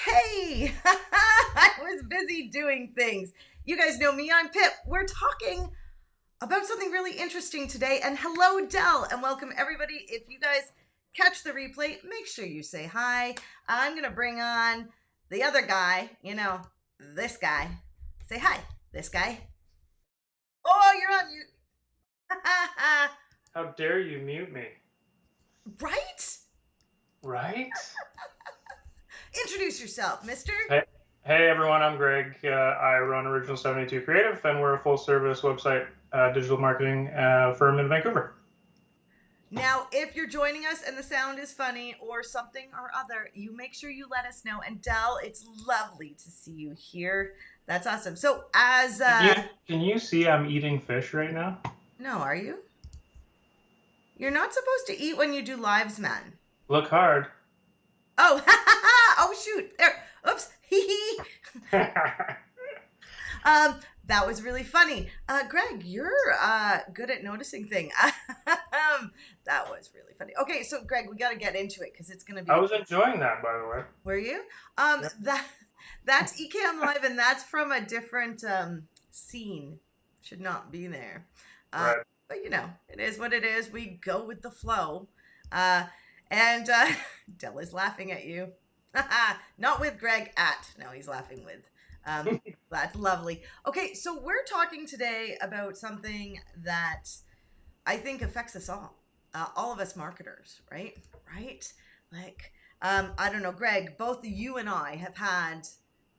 Hey, I was busy doing things. You guys know me, I'm Pip. We're talking about something really interesting today. And hello, Dell, and welcome everybody. If you guys catch the replay, make sure you say hi. I'm going to bring on the other guy, this guy. Say hi, this guy. Oh, you're on mute. How dare you mute me? Right? Right? Introduce yourself, mister. Hey, hey everyone, I'm Greg. I run Original 72 Creative, and we're a full service website digital marketing firm in Vancouver. Now, if you're joining us and the sound is funny or something or other, you make sure you let us know. And Dell, it's lovely to see you here. That's awesome. So, Can you see I'm eating fish right now? no, are you? You're not supposed to eat when you do lives, man. Look hard. Oh, oh shoot! There. Oops. Hee hee. That was really funny. Greg, you're good at noticing things. That was really funny. Okay, so Greg, we got to get into it because it's going to I be. was enjoying that, by the way. Were you? Yeah. That's Ecam Live, and that's from a different scene. Should not be there. Right. But it is what it is. We go with the flow. Uh, and Dell is laughing at you. Not with Greg at. No, he's laughing with. That's lovely. Okay, so we're talking today about something that I think affects us all of us marketers, right? Right? Like, I don't know, Greg, both you and I have had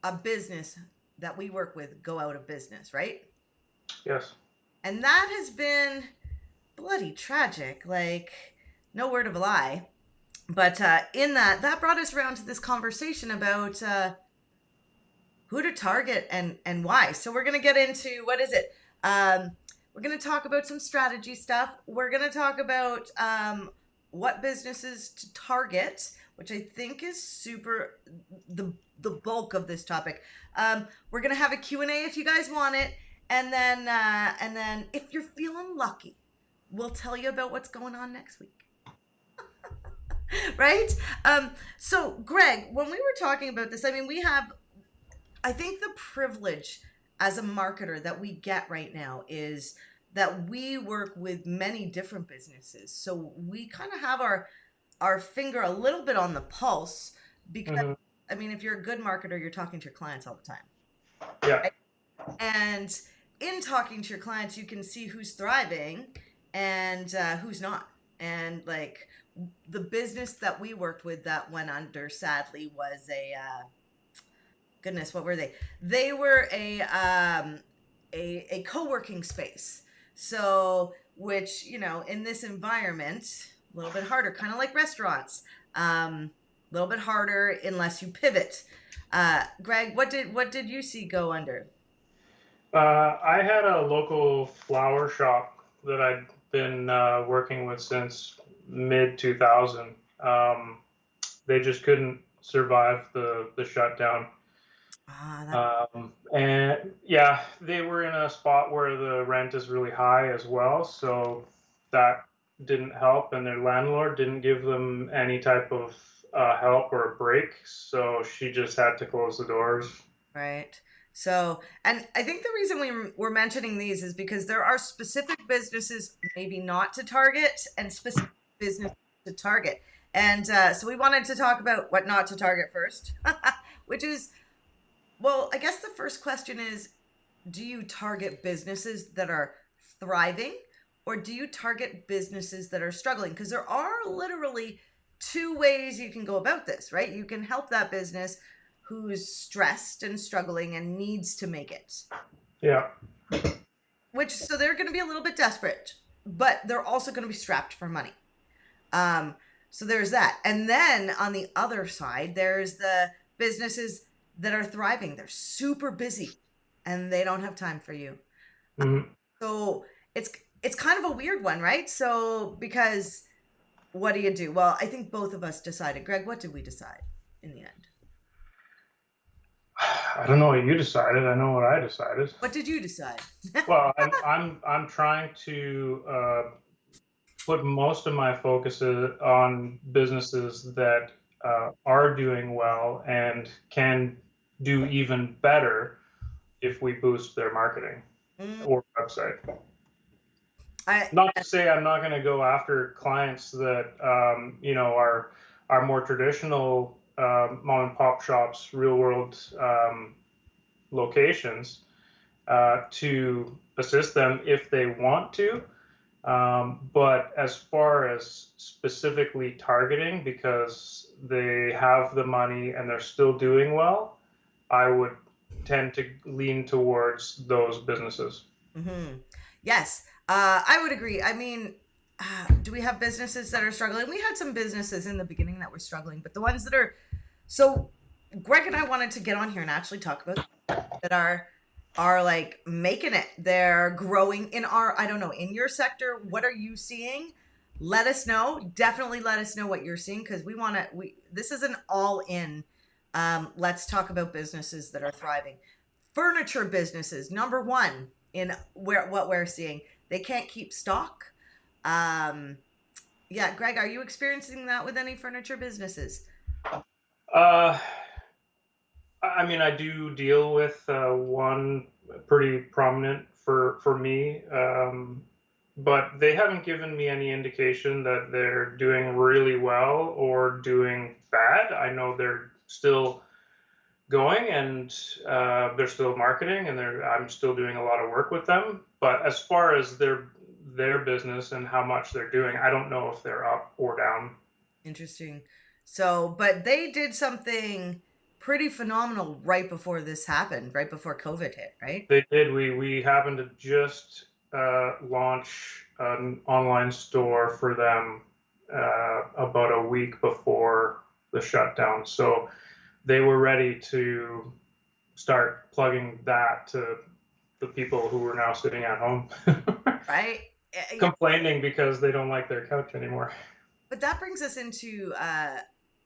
a business that we work with go out of business, right? Yes. And that has been bloody tragic. Like, no word of a lie. But in that brought us around to this conversation about who to target and why. So we're going to get into what is it? We're going to talk about some strategy stuff. We're going to talk about what businesses to target, which I think is super the bulk of this topic. We're going to have a Q&A if you guys want it, and then if you're feeling lucky, we'll tell you about what's going on next week. Right? So Greg, when we were talking about this, I mean, I think the privilege as a marketer that we get right now is that we work with many different businesses. So we kind of have our finger a little bit on the pulse because Hmm. I mean, if you're a good marketer, you're talking to your clients all the time. Yeah. Right? And in talking to your clients, you can see who's thriving and who's not. And like the business that we worked with that went under sadly was goodness, what were they? They were a co-working space. So, which in this environment, a little bit harder, kind of like restaurants. A little bit harder unless you pivot. Greg, what did you see go under? I had a local flower shop that I'd been working with since mid 2000. They just couldn't survive the shutdown. Ah, And yeah, they were in a spot where the rent is really high as well, so that didn't help, and their landlord didn't give them any type of help or a break, so she just had to close the doors. right. So, and I think the reason we're mentioning these is because there are specific businesses maybe not to target and specific business to target. And so we wanted to talk about what not to target first, which is, well, I guess the first question is, do you target businesses that are thriving or do you target businesses that are struggling? Because there are literally two ways you can go about this, right? You can help that business who's stressed and struggling and needs to make it, Yeah. which so they're going to be a little bit desperate, but they're also going to be strapped for money. Um, so there's that. And then on the other side, there's the businesses that are thriving. They're super busy and they don't have time for you. Mhm. So it's kind of a weird one, right? So because what do you do? Well, I think both of us decided. Greg, what did we decide in the end? I don't know what you decided. I know what I decided. What did you decide? Well, I'm trying to put most of my focus on businesses that are doing well and can do even better if we boost their marketing Mm, or website. I Not to say I'm not going to go after clients that are more traditional mom and pop shops, real world locations to assist them if they want to. But as far as specifically targeting, because they have the money and they're still doing well, I would tend to lean towards those businesses. hmm Yes, I would agree. I mean, do we have businesses that are struggling? We had some businesses in the beginning that were struggling, but the ones that are so Greg and I wanted to get on here and actually talk about that are like making it. They're growing in our, I don't know, in your sector. What are you seeing? Let us know. Definitely let us know what you're seeing because we want to. We this is an all in. Let's talk about businesses that are thriving. Furniture businesses, number one in where what we're seeing. They can't keep stock. Um, yeah, Greg, are you experiencing that with any furniture businesses? Uh, I mean, I do deal with one pretty prominent for me, but they haven't given me any indication that they're doing really well or doing bad. I know they're still going and they're still marketing, and I'm still doing a lot of work with them. But as far as their business and how much they're doing, I don't know if they're up or down. Interesting. So, but they did something pretty phenomenal right before this happened, right before COVID hit, right? They did. We happened to just launch an online store for them about a week before the shutdown. So they were ready to start plugging that to the people who were now sitting at home Right? Yeah. complaining because they don't like their couch anymore. But that brings us into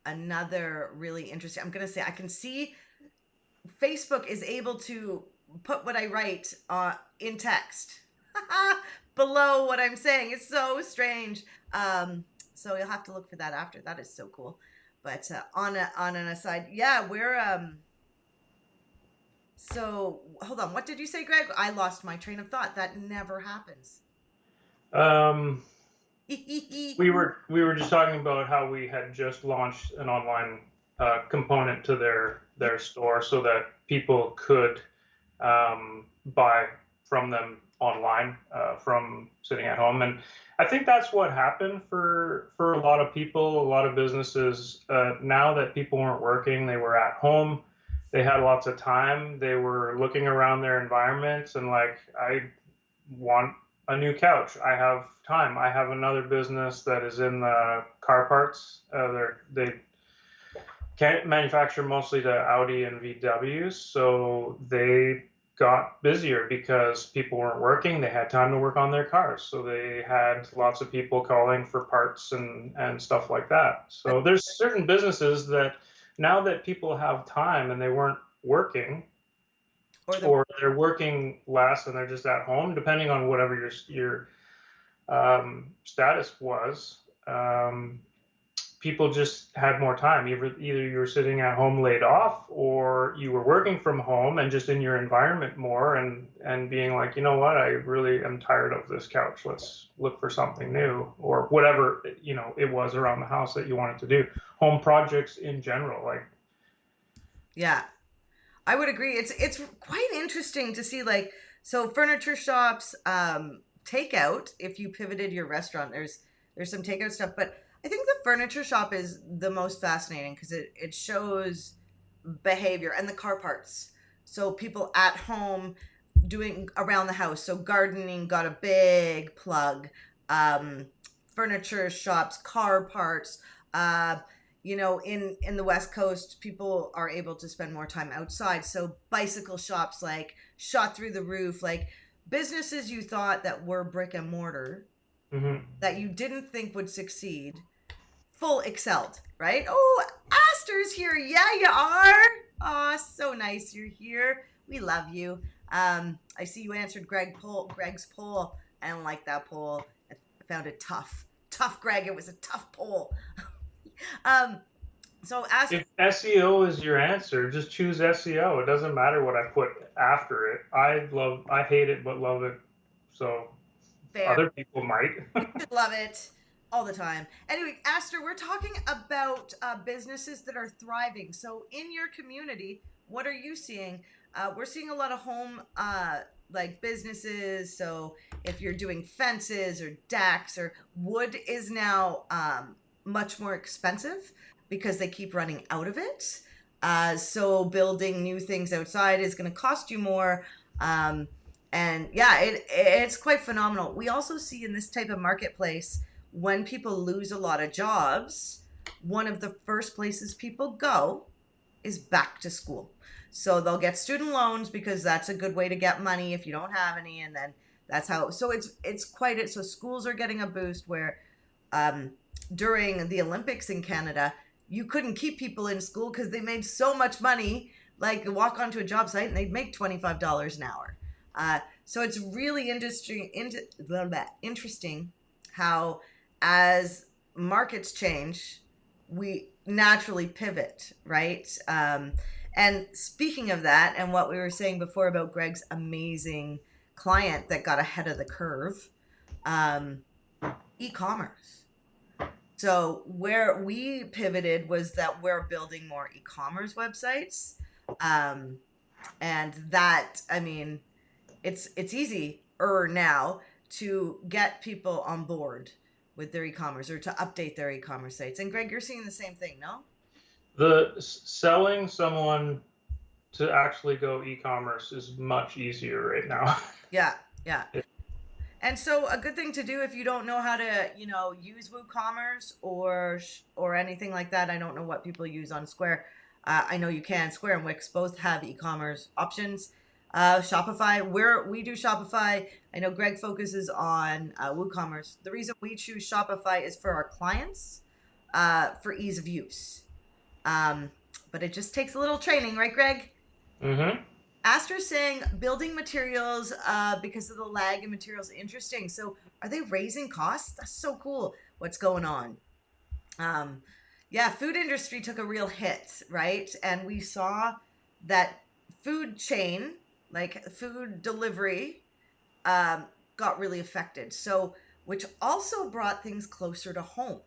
another really interesting. I'm going to say I can see Facebook is able to put what I write in text below what I'm saying. It's so strange. So you'll have to look for that after. That is so cool. But on an aside, yeah, we're so hold on. What did you say, Greg? I lost my train of thought. That never happens. Um, we were just talking about how we had just launched an online component to their store so that people could buy from them online from sitting at home. And I think that's what happened for a lot of people, a lot of businesses. Now that people weren't working, they were at home. They had lots of time. They were looking around their environments and like, I want a new couch. I have time. I have another business that is in the car parts. They can manufacture mostly to Audi and VWs, so they got busier because people weren't working. They had time to work on their cars, so they had lots of people calling for parts and stuff like that. So there's certain businesses that now that people have time and they weren't working, Or the or they're working less and they're just at home, depending on whatever your status was. People just had more time. Either you were sitting at home laid off, or you were working from home and just in your environment more, and being like, you know what, I really am tired of this couch. Let's look for something new, or whatever it was around the house that you wanted to do. Home projects in general, like yeah, I would agree. It's quite interesting to see like so furniture shops, takeout. If you pivoted your restaurant, there's some takeout stuff, but I think the furniture shop is the most fascinating because it shows behavior and the car parts. So people at home doing around the house. So gardening got a big plug. Um, Furniture shops, car parts. In the West Coast, people are able to spend more time outside. So bicycle shops like shot through the roof, like businesses you thought that were brick and mortar mhm. that you didn't think would succeed full excelled, right? Oh, Aster's here. Yeah, you are. Oh, so nice you're here. We love you. I see you answered Greg's poll. I don't like that poll. I found it tough. Tough, Greg. It was a tough poll. um, So ask. If SEO is your answer, just choose SEO. It doesn't matter what I put after it. I hate it, but love it. So Fair. other people might. Should love it all the time. Anyway, Aster, we're talking about businesses that are thriving. So, in your community, what are you seeing? We're seeing a lot of home like businesses. So, if you're doing fences or decks or wood is now much more expensive because they keep running out of it. So, building new things outside is going to cost you more. Um, and yeah, it's quite phenomenal. We also see in this type of marketplace when people lose a lot of jobs, one of the first places people go is back to school. So they'll get student loans because that's a good way to get money if you don't have any, and then that's how. So it's quite it. So schools are getting a boost where um, during the Olympics in Canada, you couldn't keep people in school because they made so much money. Like walk onto a job site and they'd make $25 an hour. So it's really interesting how, as markets change, we naturally pivot, right? And speaking of that, and what we were saying before about Greg's amazing client that got ahead of the curve, um, e-commerce. So where we pivoted was that we're building more e-commerce websites, um, and that I mean it's easy now to get people on board with their e-commerce or to update their e-commerce sites. And Greg, you're seeing the same thing, no? The selling someone to actually go e-commerce is much easier right now. Yeah, yeah. And so a good thing to do if you don't know how to, use WooCommerce or anything like that. I don't know what people use on Square. I know you can. Square and Wix both have e-commerce options. Shopify, we do Shopify. I know Greg focuses on WooCommerce. The reason we choose Shopify is for our clients, for ease of use. Um, but it just takes a little training, right, Greg? Mm-hmm. Aster's saying building materials because of the lag in materials. Interesting. So are they raising costs? That's so cool. What's going on? Um, yeah, food industry took a real hit, right? And we saw that food chain, like food delivery, um, got really affected. So, which also brought things closer to home.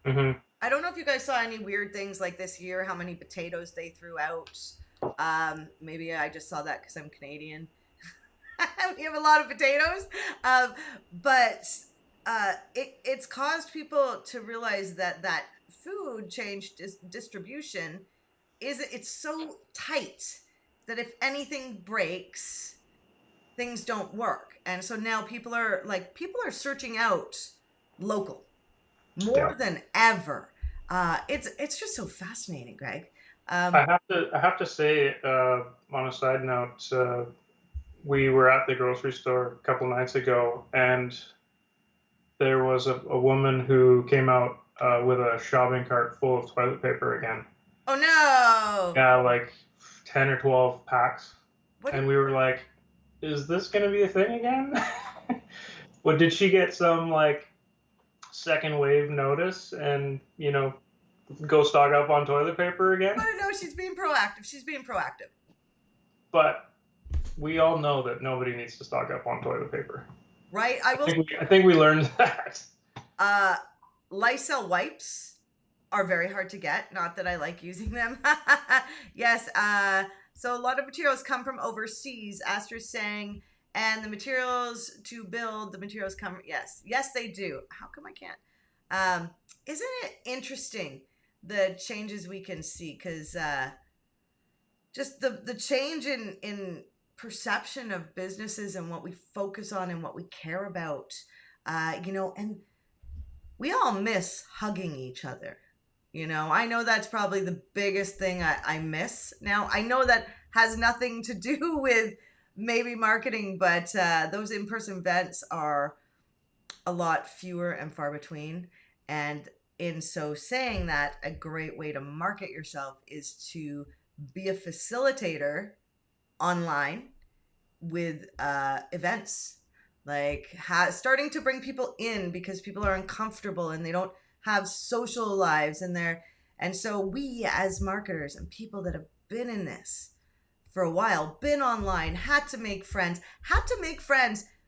Mm-hmm. I don't know if you guys saw any weird things like this year, how many potatoes they threw out. Maybe I just saw that because I'm Canadian. We have a lot of potatoes. But it's caused people to realize that food change distribution it's so tight that if anything breaks, things don't work. And so now people are searching out local Yeah. more than ever. It's just so fascinating, Greg. I Um, have to I have to say, on a side note, we were at the grocery store a couple nights ago, and there was a woman who came out with a shopping cart full of toilet paper again. oh no! Yeah, like 10 or 12 packs. What? And we were like, is this going to be a thing again? What did she get some like second wave notice and, go stock up on toilet paper again? I don't know. She's being proactive. She's being proactive, But we all know that nobody needs to stock up on toilet paper. right? I will. I think we learned that. Uh, Lysol wipes are very hard to get. Not that I like using them. Yes. So a lot of materials come from overseas. Astra's saying, and the materials to build the materials come. Yes, yes, they do. How come I can't? Um, isn't it interesting the changes we can see? Because just the change in perception of businesses and what we focus on and what we care about. And we all miss hugging each other. I know that's probably the biggest thing I miss. Now, I know that has nothing to do with maybe marketing, but those in person events are a lot fewer and far between. And in so saying that, a great way to market yourself is to be a facilitator online with events, like starting to bring people in because people are uncomfortable and they don't have social lives, and And so we as marketers and people that have been in this for a while, been online, had to make friends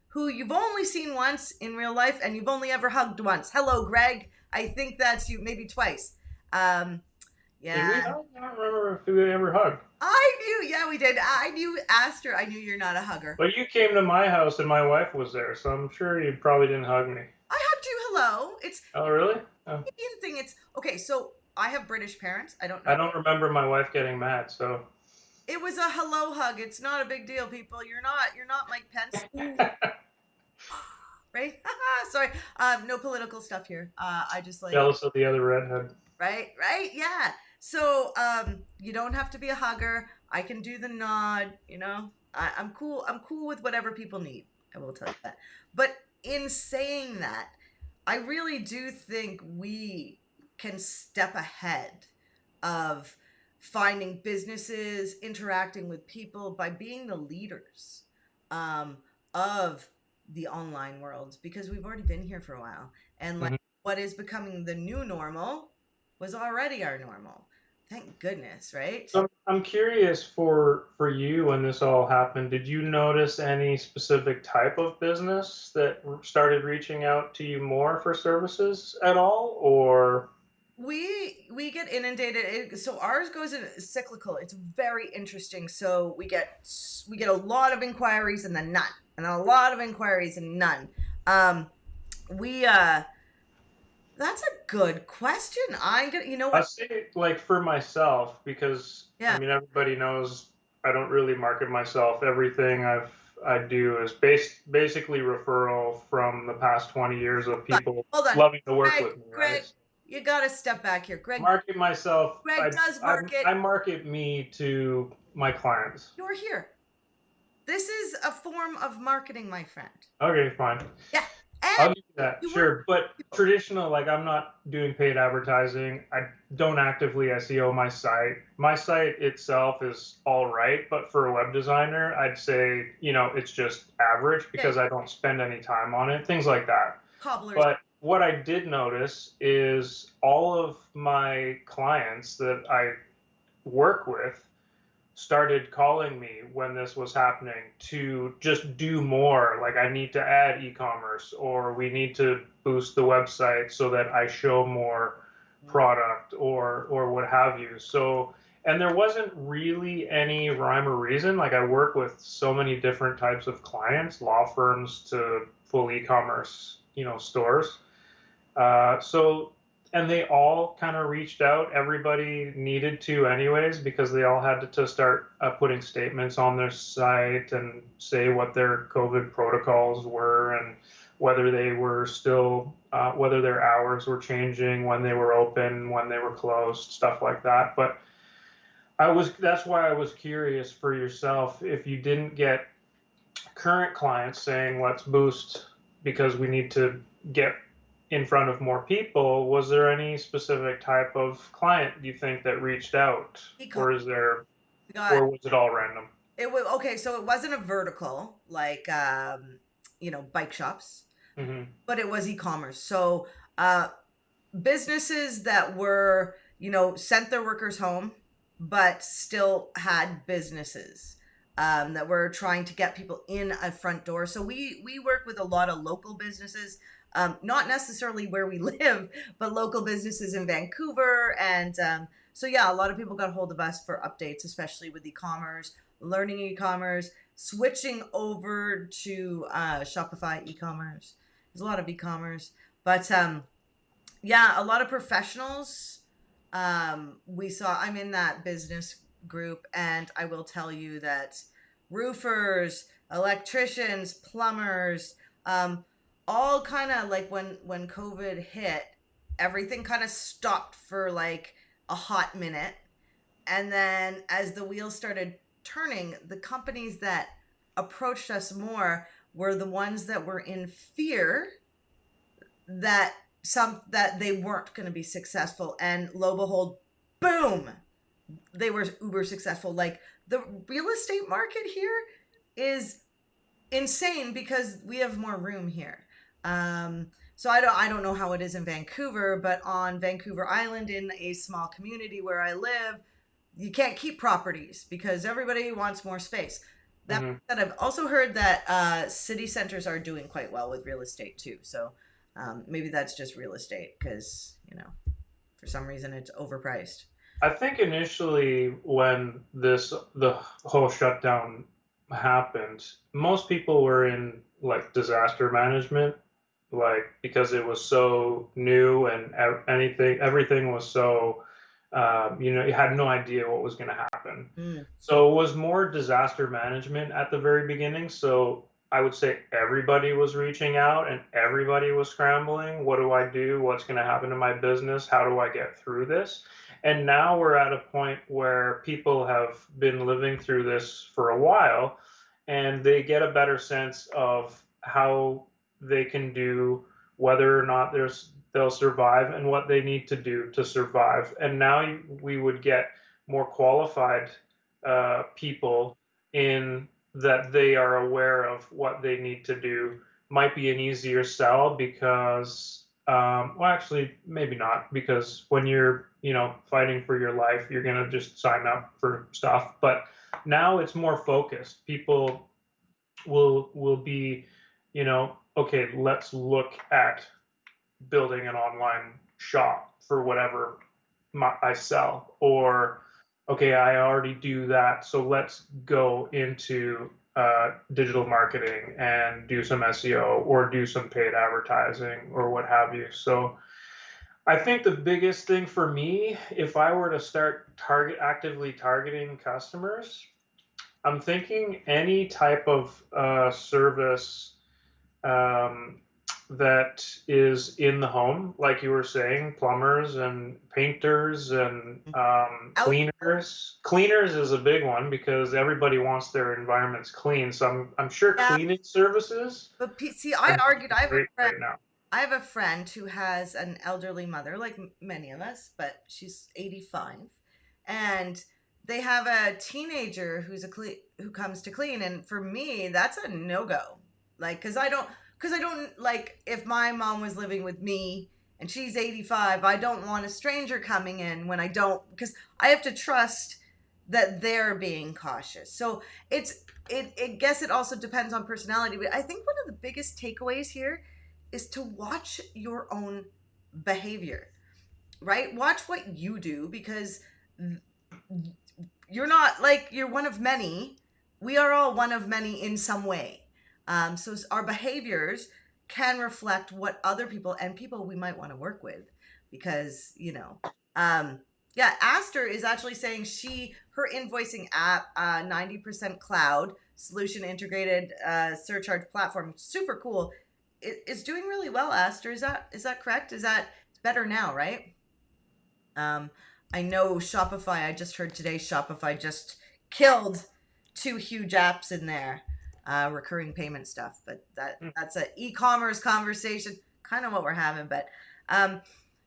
who you've only seen once in real life and you've only ever hugged once. Hello, Greg. I think that's you, maybe twice. Um, Did we yeah, hug? I don't remember if we ever hugged. I knew. Yeah, we did. I knew, Aster. I knew you're not a hugger. But you came to my house and my wife was there, so I'm sure you probably didn't hug me. I hugged you. Hello. It's Oh, really? Oh. Indian thing. It's okay. So I have British parents. I don't I know. don't remember my wife getting mad, so. It was a hello hug. It's not a big deal, people. You're not Mike Pence. Ooh, right? Sorry. No political stuff here. I just like Jealous of the other redhead. right, yeah. So you don't have to be a hugger. I can do the nod. I'm cool. I'm cool with whatever people need. I will tell you that. But in saying that, I really do think we can step ahead of finding businesses, interacting with people by being the leaders um, of the online world because we've already been here for a while. And like Mhm. what is becoming the new normal was already our normal. Thank goodness, right? So I'm curious for you when this all happened. Did you notice any specific type of business that started reaching out to you more for services at all, or? We get inundated. So ours goes in cyclical. It's very interesting. So we get a lot of inquiries and then none, and a lot of inquiries and none. We That's a good question. I'm gonna, you know I what? say like for myself because I Yeah, mean everybody knows I don't really market myself. Everything I do is basically referral from the past 20 years of but people hold on, loving to work Greg. with me, right? Greg, you got to step back here, Greg. Market myself, Greg does I market. I market me to my clients. You're here. This is a form of marketing, my friend. Okay, fine. Yeah, I'll and give you that, you work sure. But with people. traditional, like I'm not doing paid advertising. I don't actively SEO my site. My site itself is all right, but for a web designer, I'd say, it's just average Yeah, because I don't spend any time on it, things like that. cobblers. But what I did notice is all of my clients that I work with started calling me when this was happening to just do more. Like, I need to add e-commerce, or we need to boost the website so that I show more product, or what have you. So, and there wasn't really any rhyme or reason. Like, I work with so many different types of clients, law firms to full e-commerce, stores. So, and they all kind of reached out. Everybody needed to, anyways, because they all had to start putting statements on their site and say what their COVID protocols were and whether they were still, whether their hours were changing, when they were open, when they were closed, stuff like that. But that's why I was curious for yourself if you didn't get current clients saying, let's boost because we need to get in front of more people. Was there any specific type of client you think that reached out, E-com. or is there, We got or was it all random? it was okay. So it wasn't a vertical like bike shops, Hmm. but it was e-commerce. So businesses that were, sent their workers home, but still had businesses that were trying to get people in a front door. So we work with a lot of local businesses, not necessarily where we live, but local businesses in Vancouver. And so, yeah, a lot of people got a hold of us for updates, especially with e-commerce, learning e-commerce, switching over to Shopify e-commerce. There's a lot of e-commerce, but yeah, a lot of professionals. We saw, I'm in that business group, and I will tell you that roofers, electricians, plumbers, all kind of like when COVID hit, everything kind of stopped for like a hot minute. And then as the wheels started turning, the companies that approached us more were the ones that were in fear that they weren't going to be successful, and lo and behold, boom, they were uber successful. Like the real estate market here is insane because we have more room here. So I don't know how it is in Vancouver, but on Vancouver Island in a small community where I live, you can't keep properties because everybody wants more space. That Hmm. said, I've also heard that city centers are doing quite well with real estate too. So maybe that's just real estate because for some reason it's overpriced. I think initially when the whole shutdown happened, most people were in like disaster management, like because it was so new and everything was so you had no idea what was going to happen. Mm. So it was more disaster management at the very beginning. So I would say everybody was reaching out and everybody was scrambling. What do I do? What's going to happen to my business? How do I get through this? And now we're at a point where people have been living through this for a while and they get a better sense of how they can do, whether or not they'll survive, and what they need to do to survive. And now we would get more qualified people in that they are aware of what they need to do. Might be an easier sell because well, actually maybe not, because when you're fighting for your life, you're going to just sign up for stuff. But now it's more focused. People will be, okay, let's look at building an online shop for whatever I sell, or okay, I already do that, so let's go into digital marketing and do some SEO or do some paid advertising or what have you. So I think the biggest thing for me, if I were to start actively targeting customers, I'm thinking any type of service um, that is in the home, like you were saying, plumbers and painters and Out, cleaners. Cleaners is a big one because everybody wants their environments clean. So I'm sure yeah, cleaning services but see, are I argued. doing great right now. I have a friend who has an elderly mother, like many of us, but she's 85, and they have a teenager who comes to clean, and for me, that's a no go. Like, because I don't like if my mom was living with me and she's 85, I don't want a stranger coming in when I don't because I have to trust that they're being cautious. So it's it guess it also depends on personality, but I think one of the biggest takeaways here is to watch your own behavior, right? Watch what you do because you're not like you're one of many. We are all one of many in some way. So our behaviors can reflect what other people and people we might want to work with because, yeah, Aster is actually saying her invoicing app, 90% cloud solution integrated surcharge platform, super cool. It's doing really well. Aster, is that correct? Is that it's better now, right? Um, I know Shopify, I just heard today Shopify just killed two huge apps in there, recurring payment stuff. But that's an e-commerce conversation, kind of what we're having. But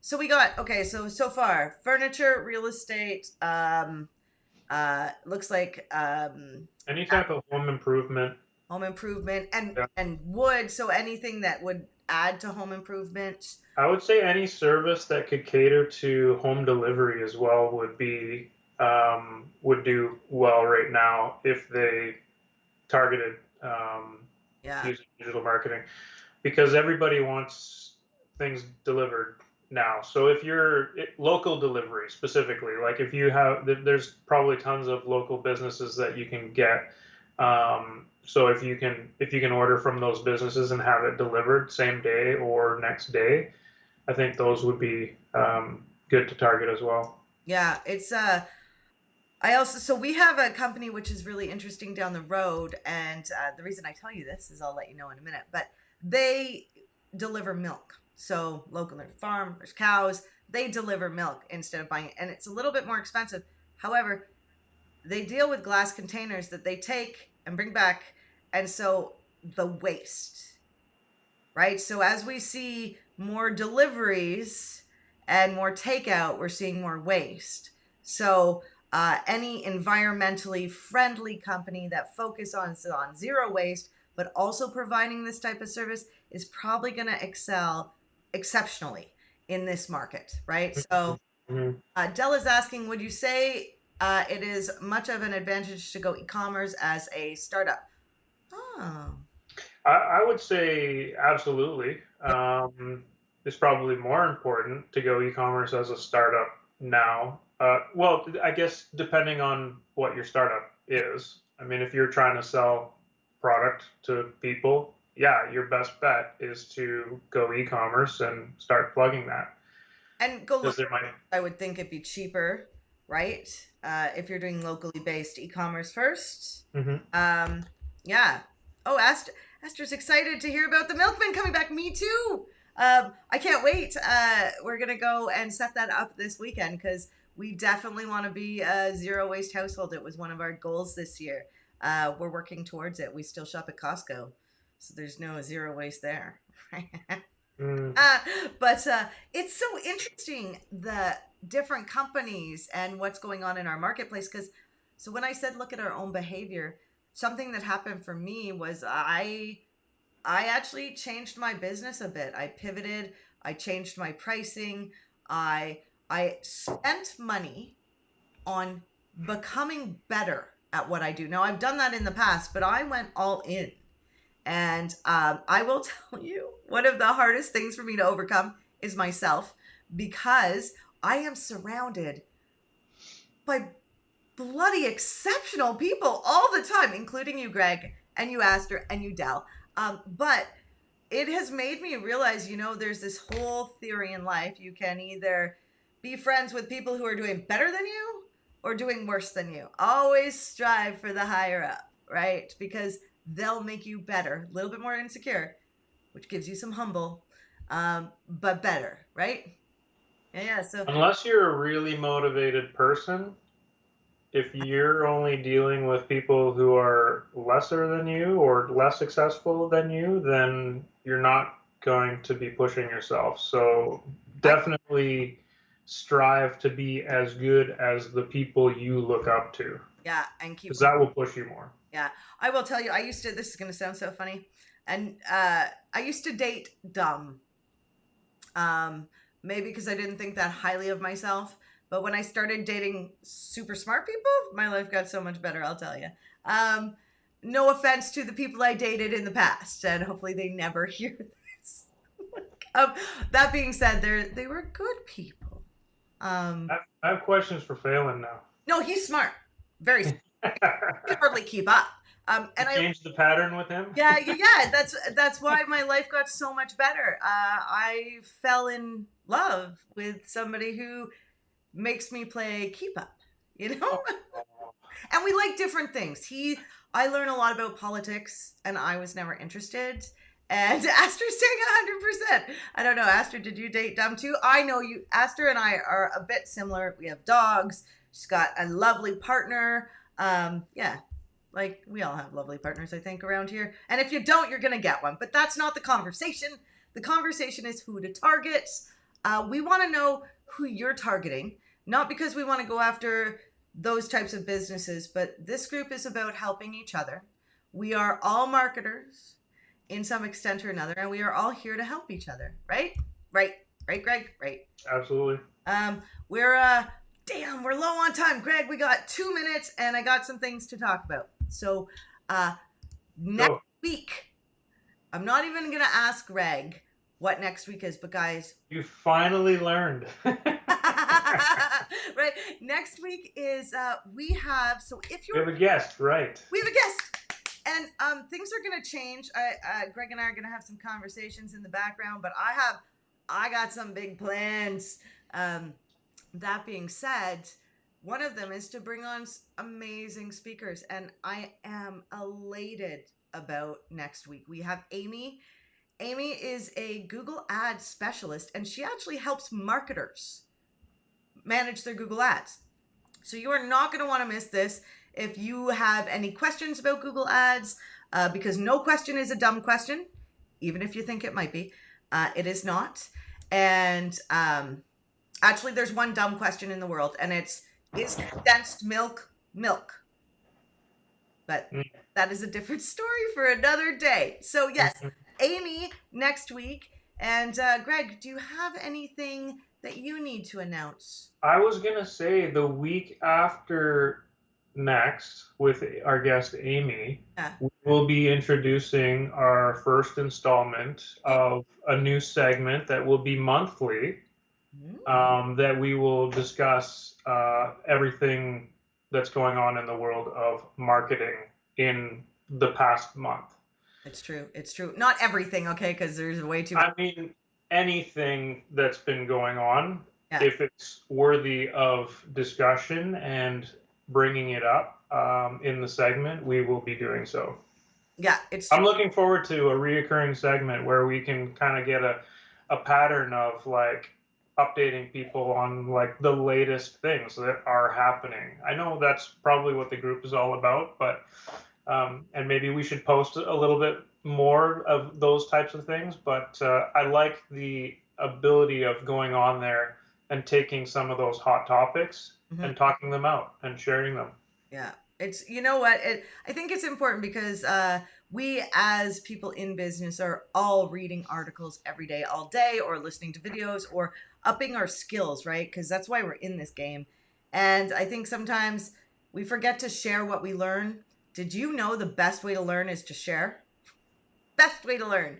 so we got okay. So far, furniture, real estate. Looks like Any type of home improvement. home improvement and Yeah. and wood. So anything that would add to home improvement. I would say any service that could cater to home delivery as well would do well right now if they targeted Yeah, using digital marketing, because everybody wants things delivered now. So if you're local delivery specifically, like if you have, there's probably tons of local businesses that you can get. So if you can order from those businesses and have it delivered same day or next day, I think those would be good to target as well. yeah. It's I also so we have a company which is really interesting down the road, and the reason I tell you this is I'll let you know in a minute. But they deliver milk, so local there's farm, there's cows. They deliver milk instead of buying it, and it's a little bit more expensive. However, they deal with glass containers that they take and bring back, and so the waste, right? So as we see more deliveries and more takeout, we're seeing more waste. So any environmentally friendly company that focus on zero waste, but also providing this type of service is probably going to excel exceptionally in this market, right? So Mhm. Dell is asking, would you say it is much of an advantage to go e-commerce as a startup? Oh, I would say absolutely. It's probably more important to go e-commerce as a startup now. Well, I guess depending on what your startup is. I mean, if you're trying to sell product to people, yeah, your best bet is to go e-commerce and start plugging that and go because look. there might. I would think it'd be cheaper, right? If you're doing locally based e-commerce first. Mhm. Um, yeah. Oh, Esther's excited to hear about the milkman coming back. Me too. I can't wait. We're gonna go and set that up this weekend because we definitely want to be a zero waste household. It was one of our goals this year. We're working towards it. We still shop at Costco, so there's no zero waste there. Mm. Uh, but it's so interesting the different companies and what's going on in our marketplace. Because so when I said look at our own behavior, something that happened for me was I actually changed my business a bit. I pivoted. I changed my pricing. I I spent money on becoming better at what I do. Now I've done that in the past, but I went all in. And I will tell you, one of the hardest things for me to overcome is myself because I am surrounded by bloody exceptional people all the time, including you, Greg, and you, Aster, and you, Dell. But it has made me realize, there's this whole theory in life. You can either be friends with people who are doing better than you or doing worse than you. Always strive for the higher up, right? Because they'll make you better, a little bit more insecure, which gives you some humble, but better, right? Yeah, yeah. So Unless you're a really motivated person, if you're only dealing with people who are lesser than you or less successful than you, then you're not going to be pushing yourself. So I, definitely strive to be as good as the people you look up to, yeah, and keep, because that will push you more. yeah. I will tell you, this is going to sound so funny. And I used to date dumb. Um, Maybe because I didn't think that highly of myself. But when I started dating super smart people, my life got so much better, I'll tell you. Um, no offense to the people I dated in the past, and hopefully they never hear this. um, that being said, they were good people. Um, I have questions for Phelan now. no, he's smart, very smart. He can hardly keep up. You And I changed the pattern with him? Yeah, yeah, yeah. That's why my life got so much better. I fell in love with somebody who makes me play keep up, you know? Oh, And we like different things. I learn a lot about politics, and I was never interested. And Aster's saying 100%. I don't know, Aster, did you date dumb too? I know you. Aster and I are a bit similar. We have dogs. She's got a lovely partner. Yeah, like we all have lovely partners, I think, around here. And if you don't, you're gonna get one. But that's not the conversation. The conversation is who to target. We want to know who you're targeting, not because we want to go after those types of businesses, but this group is about helping each other. We are all marketers in some extent or another, and we are all here to help each other, right? Right, right, Greg, right. absolutely. We're damn, we're low on time, Greg. We got 2 minutes, and I got some things to talk about. So, uh, next Go. week, I'm not even gonna ask Greg what next week is, but guys, You finally learned. right? Next week is we have so if We you're have a guest, right? we have a guest. And things are gonna change. Greg and I are gonna have some conversations in the background, but I got some big plans. Um, that being said, one of them is to bring on amazing speakers, and I am elated about next week. We have Amy. Amy is a Google Ads specialist, and she actually helps marketers manage their Google Ads. So you are not going to want to miss this. If you have any questions about Google Ads, because no question is a dumb question, even if you think it might be, it is not. And actually, there's one dumb question in the world, and it's, is condensed milk milk? But that is a different story for another day. So yes, Mhm. Amy next week, And Greg, do you have anything that you need to announce? I was gonna say the week after next with our guest Amy, Yeah. we will be introducing our first installment of a new segment that will be monthly, Mm, that we will discuss everything that's going on in the world of marketing in the past month. it's true. It's true. Not everything, okay? Because there's way too much. I mean, anything that's been going on, Yeah. if it's worthy of discussion and bringing it up in the segment, we will be doing so. Yeah, it's true. I'm looking forward to a reoccurring segment where we can kind of get a pattern of like updating people on like the latest things that are happening. I know that's probably what the group is all about, but and maybe we should post a little bit more of those types of things. But I like the ability of going on there and taking some of those hot topics Mhm. and talking them out and sharing them. Yeah. It's, you know what? I think it's important because we, as people in business, are all reading articles every day, all day, or listening to videos, or upping our skills, right? Because that's why we're in this game. And I think sometimes we forget to share what we learn. Did you know the best way to learn is to share? Best way to learn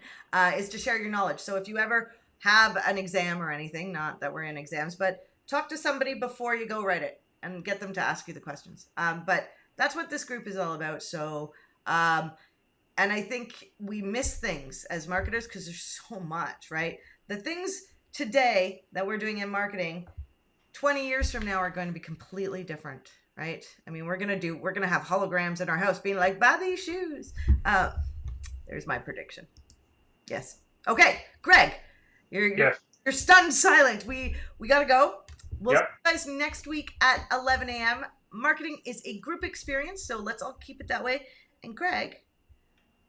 is to share your knowledge. So if you ever have an exam or anything, not that we're in exams, but talk to somebody before you go write it and get them to ask you the questions. But that's what this group is all about. So, and I think we miss things as marketers because there's so much, right? The things today that we're doing in marketing 20 years from now are going to be completely different, right? I mean, we're going to have holograms in our house being like, buy these shoes. There's my prediction. Yes. Okay, Greg, you're Yes. you're stunned silent. We gotta go. We'll see Yep. you guys next week at 11 a.m. Marketing is a group experience, so let's all keep it that way. And Greg,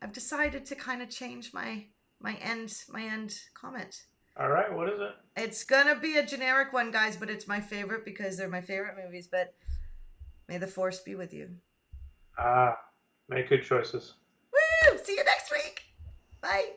I've decided to kind of change my end comment. All right. What is it? It's gonna be a generic one, guys, but it's my favorite because they're my favorite movies. But may the force be with you. Ah, make good choices. Woo! See you next week. Bye.